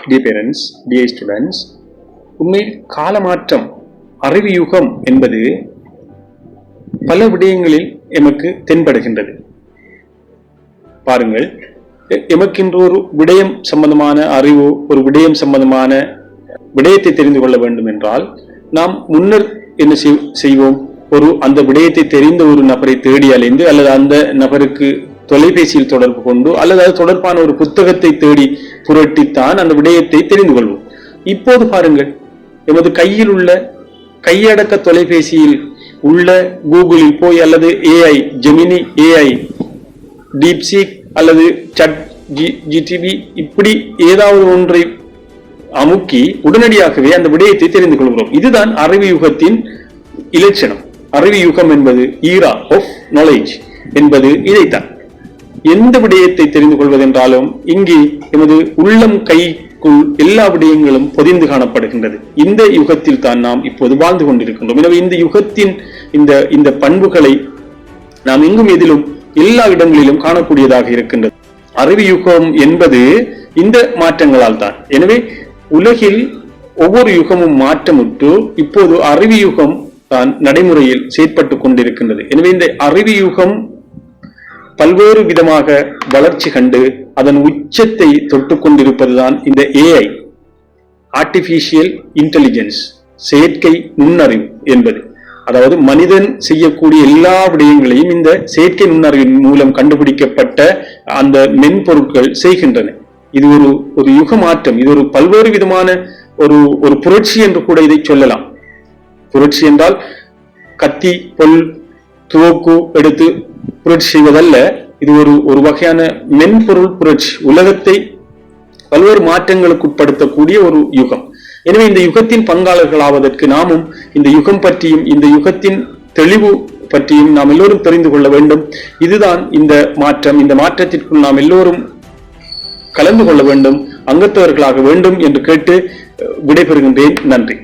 Dear parents, dear students, உண்மையில் காலமாற்றம் அறிவியுகம் என்பது பல விடயங்களில் எமக்கு தென்படுகின்றது. பாருங்கள், எமக்கென்று ஒரு விடயம் சம்பந்தமான அறிவோ ஒரு விடயம் சம்பந்தமான விடயத்தை தெரிந்து கொள்ள வேண்டும் என்றால் நாம் முன்னர் என்ன செய்வோம்? அந்த விடயத்தை தெரிந்த ஒரு நபரை தேடி அலைந்து அல்லது அந்த நபருக்கு தொலைபேசியில் தொடர்பு கொண்டு அல்லது அது தொடர்பான ஒரு புத்தகத்தை தேடி புரட்டித்தான் அந்த விடயத்தை தெரிந்து கொள்வோம். இப்போது பாருங்கள், எமது கையில் உள்ள கையடக்க தொலைபேசியில் உள்ள கூகுளில் போய் அல்லது ஏஐ ஜெமினி, ஏஐ டீப்சீக் அல்லது சட் ஜிடிபி இப்படி ஏதாவது ஒன்றை அமுக்கி உடனடியாகவே அந்த விடயத்தை தெரிந்து கொள்கிறோம். இதுதான் அறிவியுகத்தின் இலட்சணம். அறிவியுகம் என்பது ஈரா ஆஃப் நாலேஜ் என்பது இதைத்தான். எந்த விடயத்தை தெரிந்து கொள்வதென்றாலும் இங்கே எமது உள்ளம் கைக்குள் எல்லா விடயங்களும் பொதிந்து காணப்படுகின்றது. இந்த யுகத்தில் தான் நாம் இப்போது வாழ்ந்து கொண்டிருக்கின்றோம். எனவே இந்த யுகத்தின் இந்த பண்புகளை நாம் எங்கும் எதிலும் எல்லா இடங்களிலும் காணக்கூடியதாக இருக்கின்றது. அறிவியுகம் என்பது இந்த மாற்றங்களால் தான். எனவே உலகில் ஒவ்வொரு யுகமும் மாற்றமுற்று இப்போது அறிவியுகம் தான் நடைமுறையில் செயற்பட்டுக் கொண்டிருக்கின்றது. எனவே இந்த அறிவியுகம் பல்வேறு விதமாக வளர்ச்சி கண்டு அதன் உச்சத்தை தொட்டுக் கொண்டிருப்பதுதான் இந்த ஏஐ, ஆர்டிபிஷியல் இன்டெலிஜென்ஸ், செயற்கை நுண்ணறிவு என்பது. அதாவது மனிதன் செய்யக்கூடிய எல்லா விடயங்களையும் இந்த செயற்கை நுண்ணறிவின் மூலம் கண்டுபிடிக்கப்பட்ட அந்த மென்பொருட்கள் செய்கின்றன. இது ஒரு யுக மாற்றம். இது ஒரு பல்வேறு விதமான ஒரு புரட்சி என்று கூட இதை சொல்லலாம். புரட்சி என்றால் கத்தி பொல் துவக்கு எடுத்து புரட்சி செய்வதல்ல. இது ஒரு வகையான மென்பொருள் புரட்சி, உலகத்தை பல்வேறு மாற்றங்களுக்கு உட்படுத்தக்கூடிய ஒரு யுகம். எனவே இந்த யுகத்தின் பங்காளர்களாவதற்கு நாமும் இந்த யுகம் பற்றியும் இந்த யுகத்தின் தெளிவு பற்றியும் நாம் எல்லோரும் தெரிந்து கொள்ள வேண்டும். இதுதான் இந்த மாற்றம். இந்த மாற்றத்திற்குள் நாம் எல்லோரும் கலந்து கொள்ள வேண்டும், அங்கத்தவர்களாக வேண்டும் என்று கேட்டு விடைபெறுகின்றேன். நன்றி.